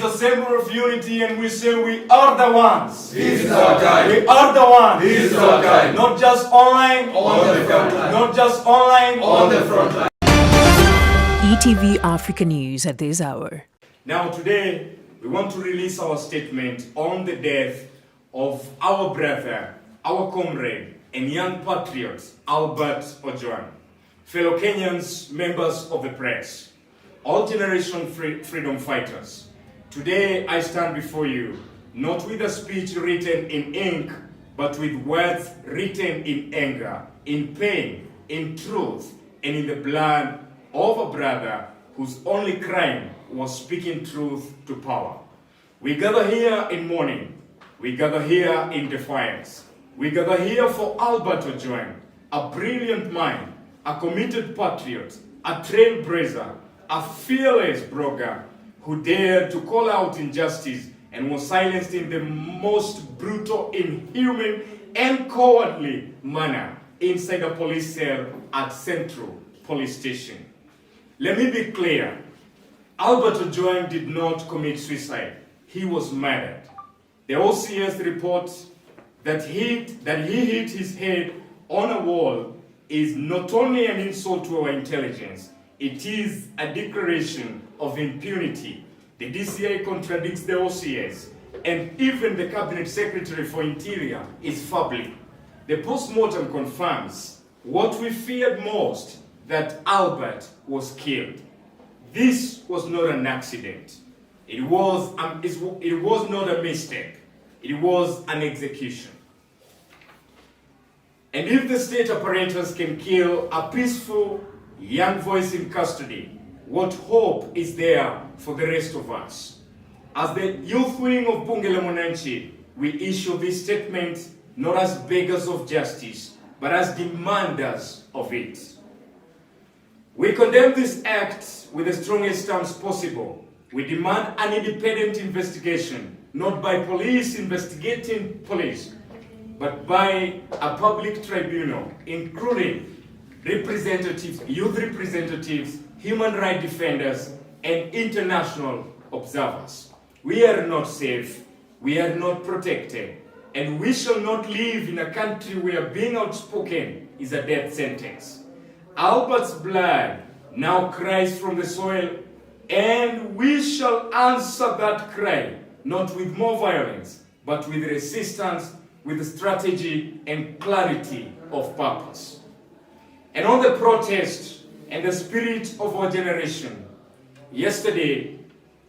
a symbol of unity, and we say we are the ones. This is our time. We are the ones. This is our time. Not just online. On the front line. Not just online. On the front line. ETV Africa News at this hour. Now today, we want to release our statement on the death of our brother, our comrade, and young patriot, Albert Ojwang. Fellow Kenyans, members of the press, all generation freedom fighters. Today I stand before you, not with a speech written in ink, but with words written in anger, in pain, in truth, and in the blood of a brother whose only crime was speaking truth to power. We gather here in mourning. We gather here in defiance. We gather here for Albert Ojwang, a brilliant mind, a committed patriot, a trailblazer, a fearless blogger who dared to call out injustice and was silenced in the most brutal, inhuman, and cowardly manner inside a police cell at Central Police Station. Let me be clear. Albert Ojwang did not commit suicide. He was murdered. The OCS reports that he hit his head on a wall is not only an insult to our intelligence, it is a declaration of impunity. The DCI contradicts the OCS, and even the Cabinet Secretary for Interior is fabbling. The post-mortem confirms what we feared most, that Albert was killed. This was not an accident. It was not a mistake. It was an execution. And if the state apparatus can kill a peaceful young voice in custody, what hope is there for the rest of us? As the youth wing of Bunge Mwananchi, we issue this statement not as beggars of justice, but as demanders of it. We condemn this act with the strongest terms possible. We demand an independent investigation, not by police investigating police, but by a public tribunal, including representatives, youth representatives, human rights defenders, and international observers. We are not safe, we are not protected, and we shall not live in a country where being outspoken is a death sentence. Albert's blood now cries from the soil, and we shall answer that cry, not with more violence, but with resistance, with strategy and clarity of purpose. And on the protest and the spirit of our generation, yesterday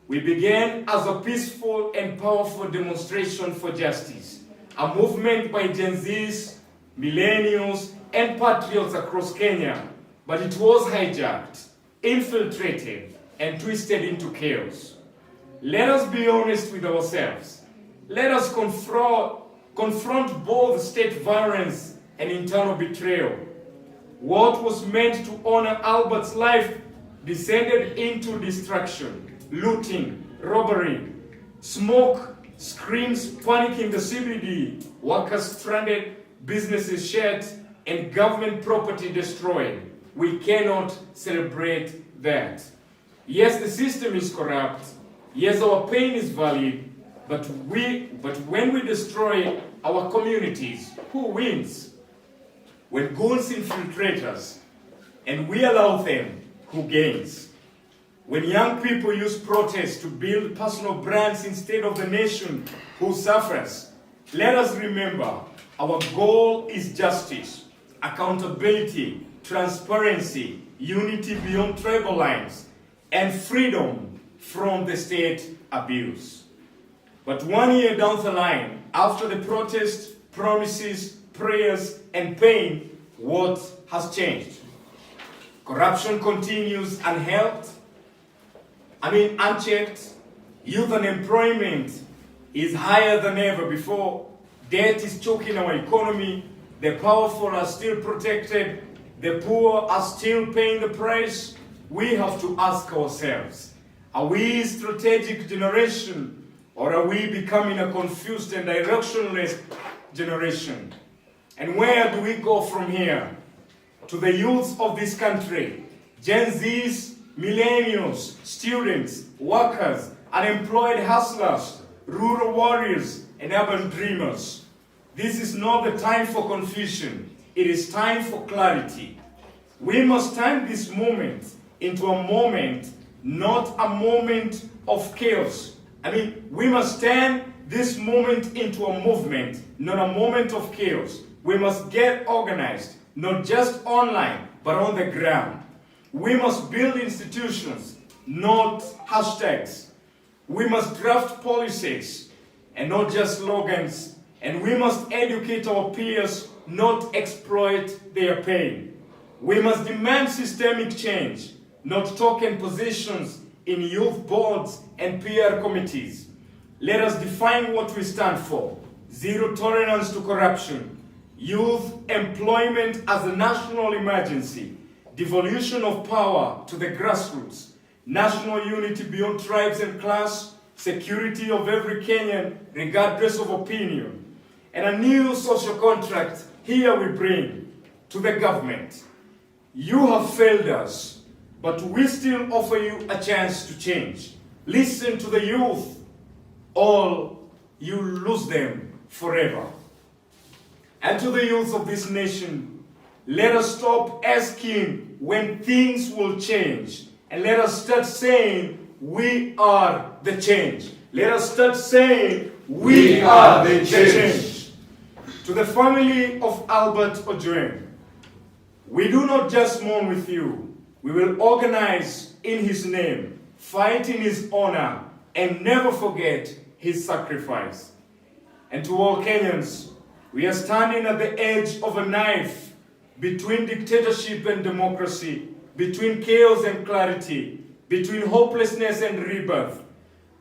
we began as a peaceful and powerful demonstration for justice, a movement by Gen Zs, millennials, and patriots across Kenya, but it was hijacked, infiltrated, and twisted into chaos. Let us be honest with ourselves. Let us confront both state violence and internal betrayal. What was meant to honor Albert's life descended into destruction, looting, robbery, smoke, screams, panic in the CBD, workers stranded, businesses shut, and government property destroyed. We cannot celebrate that. Yes, the system is corrupt. Yes, our pain is valid. But when we destroy our communities, who wins? When goons infiltrate us and we allow them, who gains? When young people use protests to build personal brands instead of the nation, who suffers? Let us remember, our goal is justice, accountability, transparency, unity beyond tribal lines, and freedom from the state abuse. But 1 year down the line, after the protest, promises, prayers, and pain, what has changed? Corruption continues unchecked. Youth unemployment is higher than ever before. Debt is choking our economy. The powerful are still protected. The poor are still paying the price. We have to ask ourselves, are we a strategic generation, or are we becoming a confused and directionless generation? And where do we go from here? To the youth of this country, Gen Zs, millennials, students, workers, unemployed hustlers, rural warriors, and urban dreamers. This is not the time for confusion. It is time for clarity. We must turn this moment into a moment, not a moment of chaos. We must turn this moment into a movement, not a moment of chaos. We must get organized, not just online, but on the ground. We must build institutions, not hashtags. We must draft policies and not just slogans. And we must educate our peers, not exploit their pain. We must demand systemic change, not token positions in youth boards and PR committees. Let us define what we stand for. Zero tolerance to corruption. Youth employment as a national emergency. Devolution of power to the grassroots. National unity beyond tribes and class. Security of every Kenyan, regardless of opinion. And a new social contract here we bring to the government. You have failed us, but we still offer you a chance to change. Listen to the youth, or you lose them forever. And to the youth of this nation, let us stop asking when things will change, and let us start saying, we are the change. Let us start saying, we are the change. To the family of Albert Ojwang, we do not just mourn with you. We will organize in his name, fight in his honor, and never forget his sacrifice. And to all Kenyans, we are standing at the edge of a knife between dictatorship and democracy, between chaos and clarity, between hopelessness and rebirth.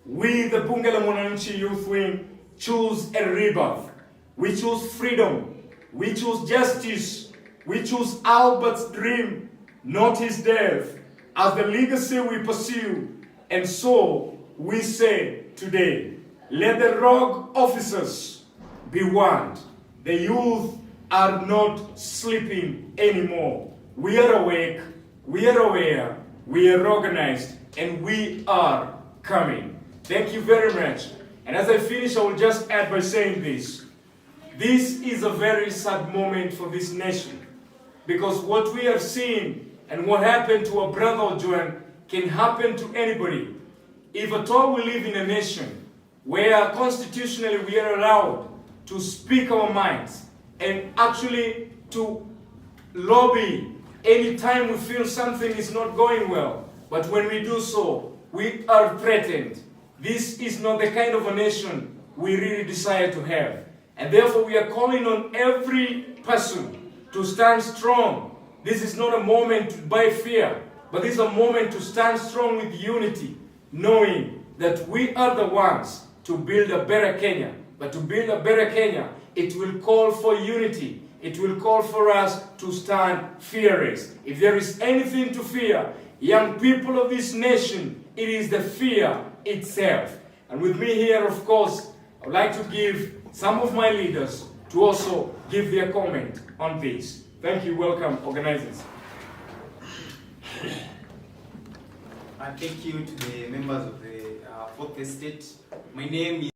We, the Bunge Mwananchi Youth Wing, choose a rebirth. We choose freedom. We choose justice. We choose Albert's dream, not his death, as the legacy we pursue. And so we say today, let the rogue officers be warned. The youth are not sleeping anymore. We are awake, we are aware, we are organized, and we are coming. Thank you very much. And as I finish, I will just add by saying this. This is a very sad moment for this nation, because what we are seeing and what happened to our brother Ojwang can happen to anybody. If at all we live in a nation where constitutionally we are allowed to speak our minds and actually to lobby anytime we feel something is not going well, but when we do so, we are threatened. This is not the kind of a nation we really desire to have. And therefore we are calling on every person to stand strong. This is not a moment to buy fear, but this is a moment to stand strong with unity, knowing that we are the ones to build a better Kenya. But to build a better Kenya, it will call for unity. It will call for us to stand fearless. If there is anything to fear, young people of this nation, it is the fear itself. And with me here, of course, I would like to give some of my leaders to also give their comment on this. Thank you. Welcome, organizers. And thank you to the members of the fourth estate. My name is